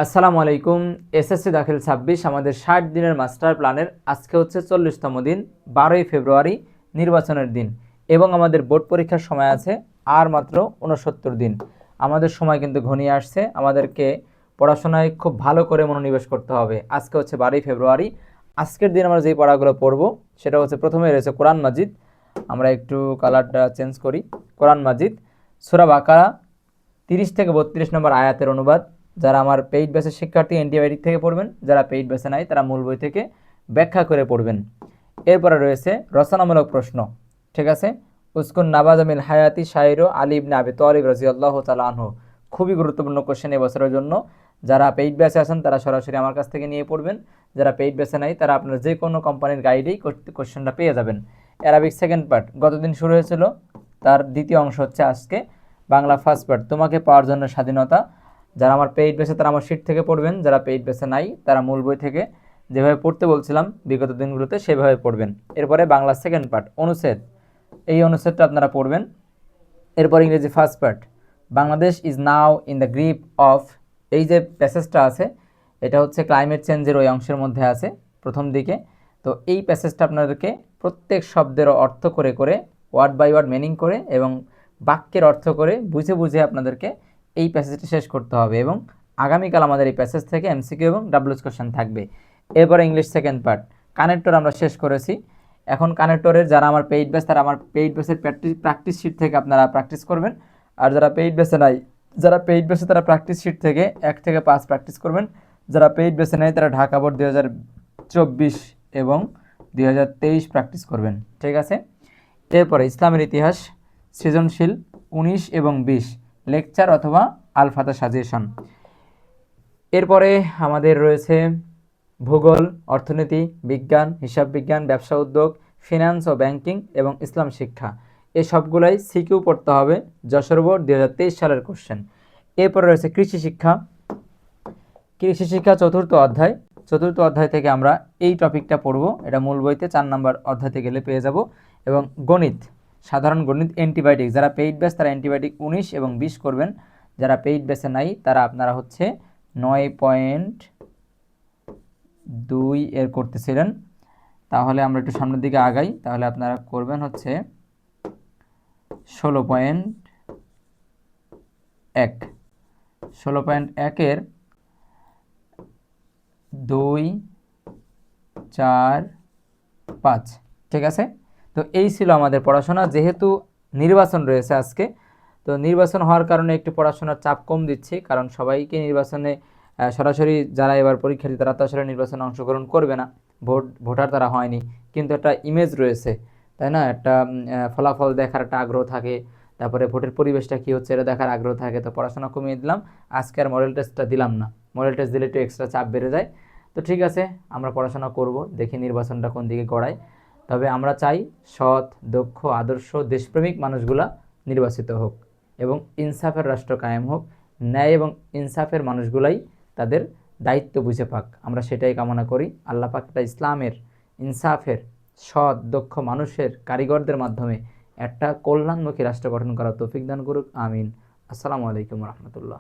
আসসালামু আলাইকুম। এসএসসি দাখিল ২৬ আমাদের ৬০ দিনের মাস্টার প্ল্যানের আজকে হচ্ছে ৪০তম দিন, ১২ই ফেব্রুয়ারি নির্বাচনের দিন এবং আমাদের বোর্ড পরীক্ষার সময় আছে আর মাত্র ৬৯ দিন। আমাদের সময় কিন্তু ঘনিয়ে আসছে, আমাদেরকে পড়াশোনায় খুব ভালো করে মনোনিবেশ করতে হবে। আজকে হচ্ছে ১২ই ফেব্রুয়ারি। আজকের দিন আমরা যেই পড়াগুলো পড়ব সেটা হচ্ছে, প্রথমে রয়েছে কোরআন মাজিদ। আমরা একটু কালারটা চেঞ্জ করি। কোরআন মাজিদ সূরা বাকারা ৩০ থেকে ৩২ নম্বর আয়াতের অনুবাদ। যারা আমার পেইড ব্যাচের শিক্ষার্থী অ্যান্টিবায়োটিক থেকে পড়বেন, যারা পেইড ব্যাচে নাই তারা মূল বই থেকে ব্যাখ্যা করে পড়বেন। এরপরে রয়েছে রচনামূলক প্রশ্ন, ঠিক আছে। উসকুন নাবাজামিল হায়াতি শায়রো আলী ইবনে আবি তালিব রাদিয়াল্লাহু তাআলা আনহু, খুবই গুরুত্বপূর্ণ কোশ্চেন এবছরের জন্য। যারা পেইড ব্যাচে আছেন তারা সরাসরি আমার কাছ থেকে নিয়ে পড়বেন, যারা পেইড ব্যাচে নাই তারা আপনার যে কোনো কোম্পানির গাইডেই কোশ্চেনটা পেয়ে যাবেন। অ্যারাবিক সেকেন্ড পার্ট গতদিন শুরু হয়েছিল, তার দ্বিতীয় অংশ হচ্ছে আজকে। বাংলা ফার্স্ট পার্ট তোমাকে পাওয়ার জন্য স্বাধীনতা। যারা আমার পেইড বেসে তারা আমার শিট থেকে পড়বেন, যারা পেইড বেসে নাই তারা মূল বই থেকে যেভাবে পড়তে বলছিলাম বিগত দিনগুলোতে সেভাবে পড়বেন। এরপরে বাংলা সেকেন্ড পার্ট অনুচ্ছেদ, এই অনুচ্ছেদটা আপনারা পড়বেন। এরপর ইংরেজি first part, Bangladesh is now in the grip of, এই যে প্যাসেজটা আছে এটা হচ্ছে ক্লাইমেট চেঞ্জের ওই অংশের মধ্যে আছে প্রথম দিকে। তো এই প্যাসেজটা আপনাদেরকে প্রত্যেক শব্দের অর্থ করে করে, ওয়ার্ড বাই ওয়ার্ড মিনিং করে এবং বাক্যের অর্থ করে বুঝে বুঝে আপনাদেরকে এই প্যাসেজটি শেষ করতে হবে। এবং আগামীকাল আমাদের এই প্যাসেজ থেকে এমসিকিউ এবং ডাব্লিউএস কোশ্চেন থাকবে। এরপরে ইংলিশ সেকেন্ড পার্ট, কানেক্টর আমরা শেষ করেছি। এখন কানেক্টরের যারা আমার পেইড ব্যাচ তারা আমার পেইড ব্যাচের প্র্যাকটিস শিট থেকে আপনারা প্র্যাকটিস করবেন। আর যারা পেইড ব্যাচে নাই, যারা পেইড ব্যাচে তারা প্র্যাকটিস শিট থেকে ১ থেকে ৫ প্র্যাকটিস করবেন। যারা পেইড ব্যাচে নাই তারা ঢাকা বোর্ড ২০২৪ এবং ২০২৩ প্র্যাকটিস করবেন, ঠিক আছে। এরপরে ইসলামের ইতিহাস সৃজনশীল ১৯ এবং ২০ লেকচার অথবা আলফাতা সাজেশন। এরপরে আমাদের রয়েছে ভূগোল, অর্থনীতি, বিজ্ঞান, হিসাব বিজ্ঞান, ব্যবসা উদ্যোগ, ফিনান্স ও ব্যাংকিং এবং ইসলাম শিক্ষা। এই সবগুলাই সিকিউ পড়তে হবে, যশোর বোর্ড ২০২৩ সালের কোশ্চেন। এরপরে রয়েছে কৃষি শিক্ষা। কৃষি শিক্ষা চতুর্থ অধ্যায় থেকে আমরা এই টপিকটা পড়ব। এটা মূল বইতে ৪ নম্বর অধ্যায়তে গেলে পেয়ে যাব। এবং গণিত, সাধারণ গণিত, অ্যান্টিবায়োটিক, যারা পেইড ব্যাচ তারা অ্যান্টিবায়োটিক ১৯ এবং ২০ করবেন। যারা পেইড ব্যাচে নাই তারা আপনারা হচ্ছে ৯.২ এর করতেছিলেন। তাহলে আমরা একটু সামনের দিকে আগাই, তাহলে আপনারা করবেন হচ্ছে ১৬.১। ১৬.১-এর ২, ৪, ৫, ঠিক আছে। তো এই ছিল আমাদের পড়াশোনা। যেহেতু নির্বাচন রয়েছে আজকে, তো নির্বাচন হওয়ার কারণে একটু পড়াশোনার চাপ কম দিচ্ছি, কারণ সবাইকে নির্বাচনে সরাসরি যারা এবার পরীক্ষার্থী তারা তো আসলে নির্বাচনে অংশগ্রহণ করবে না, ভোটার তারা হয়নি, কিন্তু একটা ইমেজ রয়েছে, তাই না? একটা ফলাফল দেখার একটা আগ্রহ থাকে, তারপরে ভোটের পরিবেশটা কী হচ্ছে এটা দেখার আগ্রহ থাকে। তো পড়াশোনা কমিয়ে দিলাম, আজকে আর মডেল টেস্টটা দিলাম না। মডেল টেস্ট দিলে একটু এক্সট্রা চাপ বেড়ে যায়। তো ঠিক আছে, আমরা পড়াশোনা করব, দেখি নির্বাচনটা কোন দিকে গড়ায়। তবে আমরা চাই সৎ, দক্ষ, আদর্শ, দেশপ্রেমিক মানুষগুলা নির্বাচিত হোক এবং ইনসাফের রাষ্ট্র কায়েম হোক। ন্যায় এবং ইনসাফের মানুষগুলাই তাদের দায়িত্ব বুঝে পাক, আমরা সেটাই কামনা করি। আল্লাহ পাক একটা ইসলামের, ইনসাফের, সৎ, দক্ষ মানুষের, কারিগরদের মাধ্যমে একটা কল্যাণমুখী রাষ্ট্র গঠন করার তৌফিক দান করুক, আমিন। আসসালামু আলাইকুম রহমতুল্লাহ।